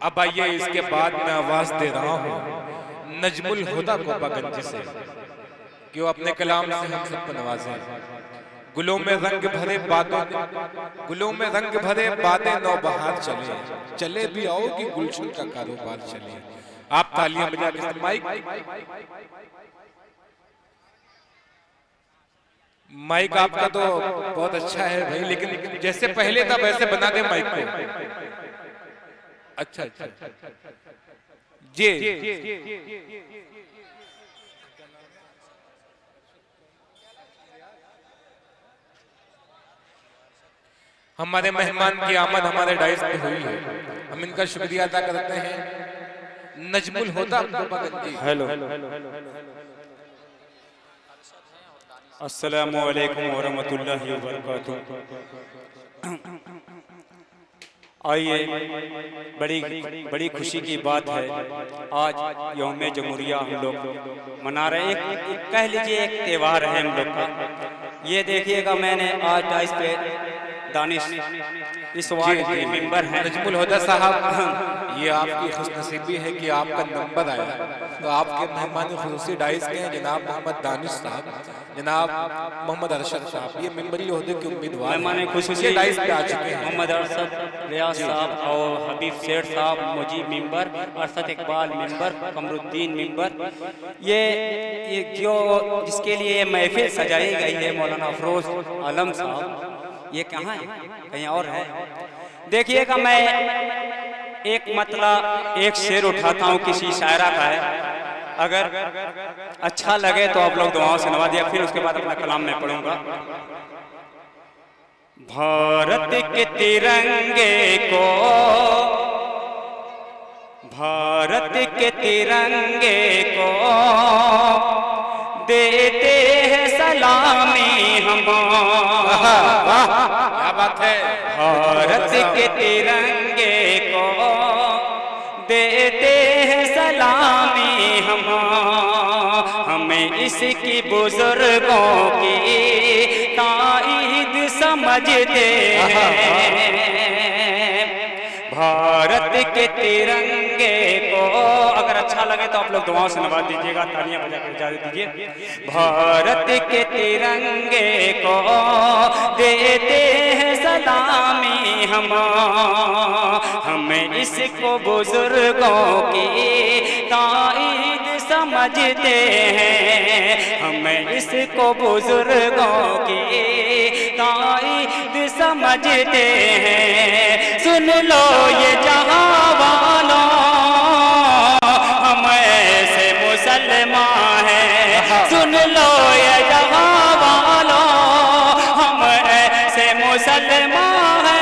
अब आइए इसके बाद मैं आवाज दे रहा हूँ नजमुल हुदा कोपागंज से कि वो अपने कलाम से हम सबको नवाजे। गुलों में रंग भरे बादों, गुलों में रंग भरे बादे नौबहार चले, चले भी आओ कि गुलशन का कारोबार चले। आप तालियां बजा के माइक आपका तो बहुत अच्छा है भाई, लेकिन जैसे पहले था वैसे बना दे माइक को। अच्छा अच्छा जी। हमारे मेहमान की आमद हमारे डाइस पे हुई है, हम इनका शुक्रिया अदा करते हैं। नजमुल हुदा कोपागंज। हेलो, अस्सलामु अलैकुम व रहमतुल्लाहि व बरकातुहू। आइए, बड़ी खुशी की बात है, आज यौम जमहूरिया हम लोग मना रहे हैं। एक कह लीजिए एक त्यौहार है हम लोग का। ये देखिएगा, मैंने आज डाइस पे दानिश इस वार्ड के मेंबर हैं नजमुल हुदा साहब, ये आपकी खुशनसीबी है कि आपका नंबर आया। तो आपके मेहमान खुसूसी डाइस के हैं जनाब मोहम्मद दानिश साहब, जनाब मोहम्मद अरशद साहब, ये मेंबरी ओहदे के उम्मीदवार मेहमान खुसूसी डाइस पे आ चुके हैं। मोहम्मद अरशद रियाज साहब और हबीब सेठ साहब Mujib member, Arshad Iqbal member, Kamruddin member. ये जो जिसके लिए महफिल सजाई गई है मौलाना अफरोज आलम साहब, ये कहाँ है? कहीं और है। देखिएगा, मैं एक मतलब एक शेर उठाता हूँ, किसी शायरा का है। अगर अच्छा लगे तो आप लोग दुआओं से नवाज दिया, फिर उसके बाद अपना कलाम मैं पढ़ूंगा। भारत के तिरंगे को, भारत के तिरंगे को देते हैं सलामी हम। क्या बात है। भारत के तिरंगे को देते हैं सलामी हम। हमें इसकी बुजुर्गों की ताईद समझते हैं। भारत के तिरंगे को, अगर अच्छा लगे तो आप लोग दुआओं से नवाज दीजिएगा, तालियां बजा कर इजाजत दीजिए। भारत के तिरंगे को देते हैं सलामी हम। हमें इसको बुजुर्गों की ताईद समझते हैं। हमें इसको बुजुर्गों की ताईद समझते हैं। सुन लो ये जहां वालों, हम ऐसे मुसलमान हैं। सुन लो ये जहां वालों, हम ऐसे मुसलमान हैं।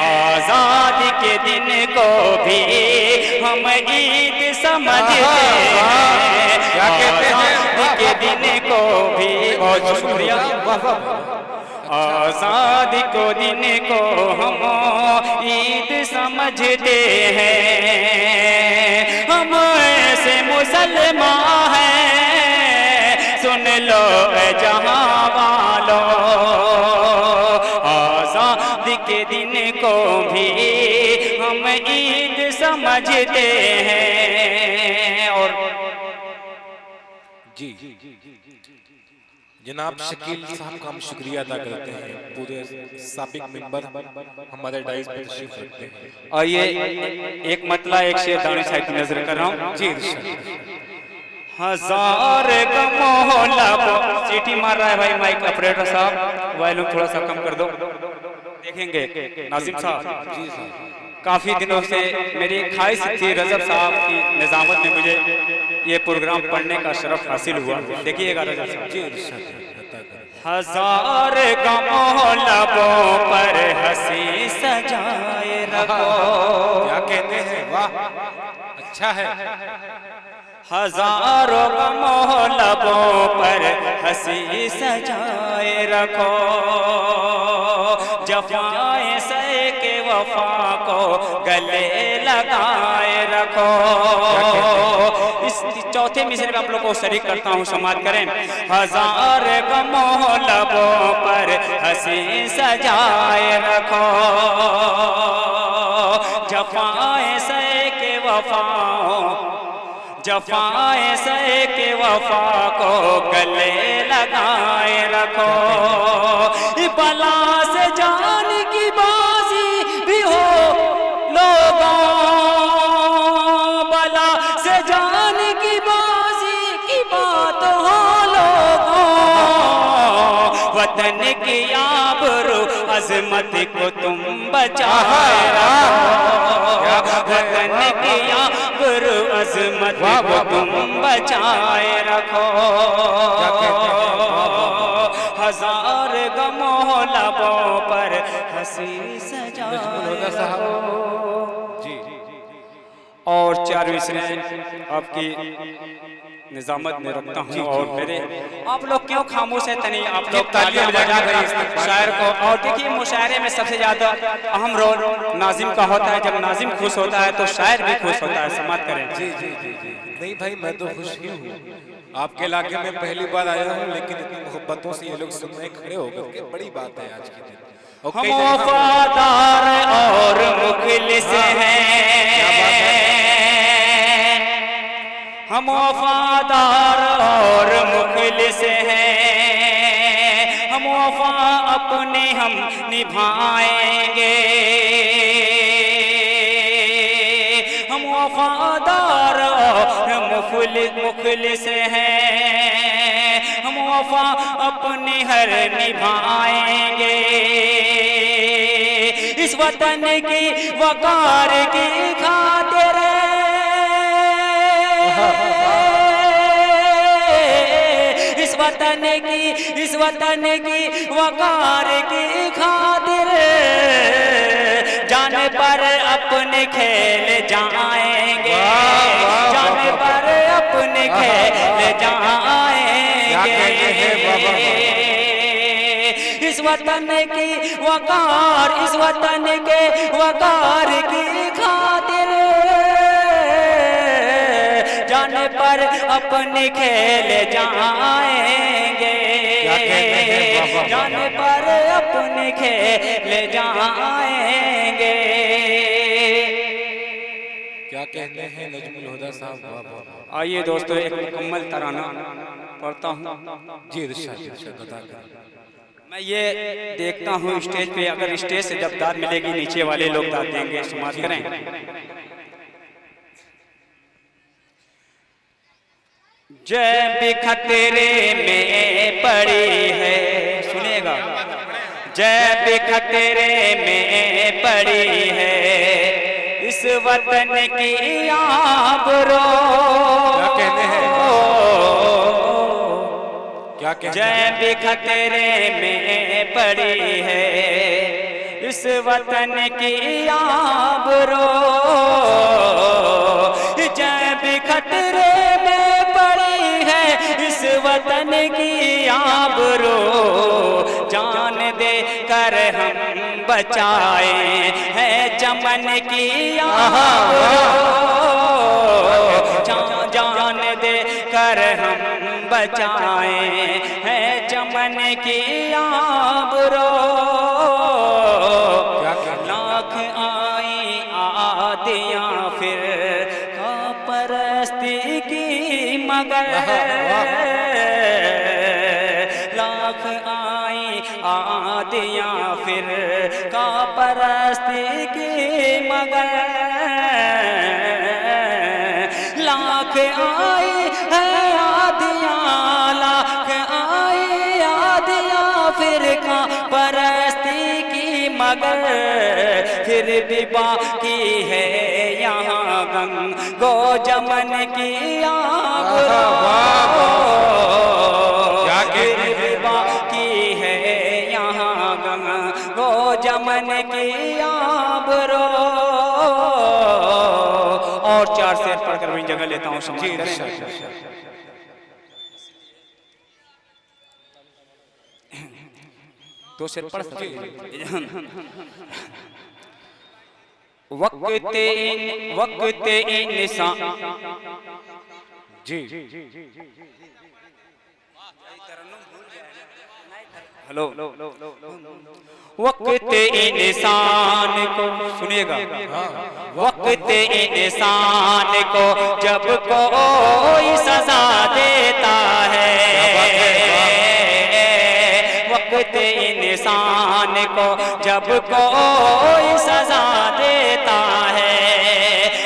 आजादी के दिन को भी हम ईद समझते हैं। क्या कहते हैं? आजादी के दिन को भी, बहुत शुक्रिया। आजादी को दिन को हम ईद समझते हैं। हम ऐसे मुसलमान हैं, सुन लो जहां वालों। आजादी के दिन को भी हम ईद समझते हैं। और जी जनाब शकील साहब का हम शुक्रिया अदा करते हैं, पूरे साबिक मेंबर हमारे डाइस पर तशरीफ रखते हैं। आइए, एक मतला एक शेर दानिश साहब की नजर कर रहा हूँ। जी हजार गमोला, सीटी मार रहा है भाई माइक ऑपरेटर साहब, वॉल्यूम थोड़ा सा कम कर दो। देखेंगे नाजिम साहब, जी साहब, काफी दिनों से मेरी ख्वाहिश थी, रजब साहब की निजामत में मुझे ये प्रोग्राम पढ़ने का शरफ हासिल हुआ। देखिएगा रजब साहब जी। हजार गमों लबों पर हंसी सजाए रखो। क्या कहते हैं? वाह, अच्छा है। हजारों गमों लबों पर हंसी सजाए रखो। जफाए सह के वफा को गले लगाए रखो। इस चौथे मिसरे में आप लोग को शरीक करता हूँ, समाप्त करें। हजार गमों लबों पर हंसी सजाए रखो। जफाए सहे के वफाओं, जफाए सहे के वफा को गले लगाए रखो। बला से जान की बाजी भी हो लोगों, बला से जान की बाजी की बात हो लोगों। वतन की आबरू अजमत को तुम बचाए रखो, वतन की आबरू अजमत को तुम बचाए रखो। हजार गमों लबों पर हंसी सजाए जी। और 4वीं श्रेणी आपकी निजामत में रखता हूँ। और मेरे आप लोग क्यों खामोश है, तनी आप लोग तालियां बजा कर शायर को। और देखिए मुशायरे में सबसे ज्यादा अहम रोल नाजिम का होता है। जब नाजिम खुश होता है तो शायर भी खुश होता है। समाप्त करें। जी जी जी जी। नहीं भाई मैं तो खुश ही हूँ, आपके इलाके में पहली बार आया हूँ, लेकिन इतनी मोहब्बतों से ये लोग सुनने खड़े हो गए, बड़ी बात है आज के दिन। हम वफादार और मुखलिस हैं, हम वफादार और मुखलिस हैं। हम वफा अपने हम निभाएंगे, हम वफादार और मुखलिस हैं। हम वफा अपनी हर निभाएंगे, इस वतन की वकार की खातिर, इस वतन की वकार की खातिर जाने पर अपने खेल जाएंगे, जाने पर अपने खेल जाएंगे। इस वतन की वकार, इस वतन के वकार की खातिर जाने पर अपने खेल जाएंगे, जाने पर अपने खेल जाएंगे। क्या कहते हैं नजमुल हुदा साहब? आइए दोस्तों एक मुकम्मल तराना पढ़ता हूँ। जी इरशाद बता कर। मैं ये देखता हूँ स्टेज पे, अगर स्टेज से जब दाद मिलेगी नीचे वाले लोग दाद देंगे। समाप्त करें। जय भी खतरे में पड़ी है, सुनेगा, जय भी खतरे में पड़ी है इस वतन की आबरू। क्या कहते हैं, क्या कहते हैं? जय भी खतरे में पड़ी है इस वतन की आबरू, जय भी खतरे इस वतन की आबरू, जान दे कर हम बचाए हैं चमन की आबरू, जान दे कर हम बचाए हैं चमन की आबरू। लाख आई आदियाँ फिर का परस्ती की मगर, लाख आई आदियाँ फिर का परस्ती की मगर, लाख आई है आदियाँ, लाख आई आदियाँ फिर का परस्ती की मगर, फिर भी बाकी है यहाँ गंगो जमन की आबरू, फिर भी बाकी है यहाँ गंगो जमन की आबरू। और 4 शेर पढ़कर वही जगह लेता हूँ। दो शेर पढ़ सकते। वक्त इंसान जी हेलो, वक्त इंसान को सुनिएगा, वक्त इंसान को जब कोई सजा देता है, वक्त इंसान को जब कोई सजा देता है,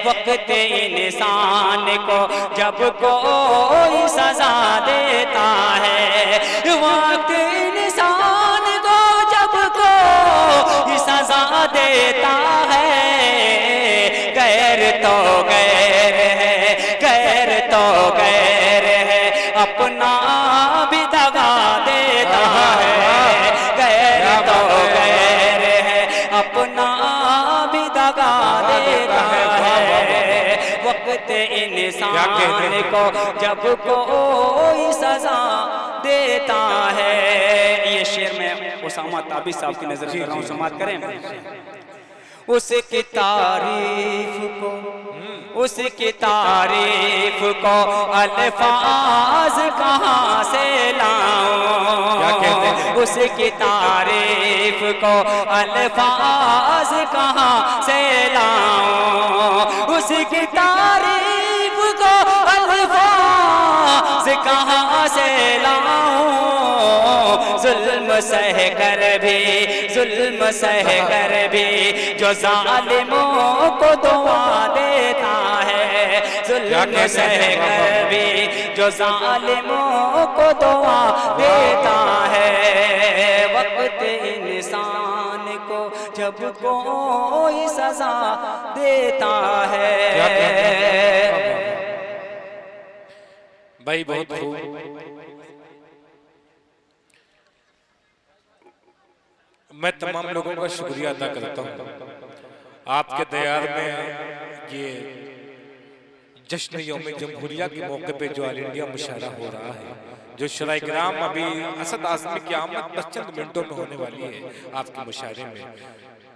वक्त इंसान को जब कोई सजा देता है, वक्त इंसान को जब कोई सजा देता है, गैर तो गैर है, गैर तो गैर है, अपना भी दगा देता है, गैर तो गैर है, अपना भी दगा देता है, वक्त इंसान को जब कोई सजा देता है। ये शेर में उसामा ताबिश साहब की नजर कर रहा हूँ, समात करें। उसकी तारीफ को, उसकी तारीफ को अल्फाज कहाँ से लाऊं, उसकी तारीफ को अल्फाज कहाँ से लाऊं, उसकी तारीफ को अल्फाज कहाँ से लाऊं, जुल्म सह कर भी, जुल्म सह कर भी जो जालिमों को दुआ देता है, जुल्म सह कर भी जो जालिमों को दुआ देता है, वक्त इंसान को जब कोई सजा देता है। भाई बहुत खूब। मैं तमाम लोगों का शुक्रिया अदा करता हूँ, आपके दयार में ये जश्न यौम जमहूरिया के मौके पे जो ऑल इंडिया मुशायरा हो रहा है, जो शराइग्राम अभी असद आज़मी की आमद 10 चंद मिनटों में होने वाली है आपके मुशायरे में,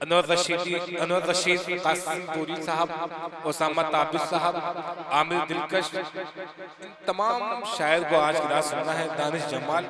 अनवर रशीद, कासिम पूरी साहब, उसामा ताबिश साहब, आमिर दिलकश, तमाम शायर को आज की रात सुनना है, दानिश जमाल,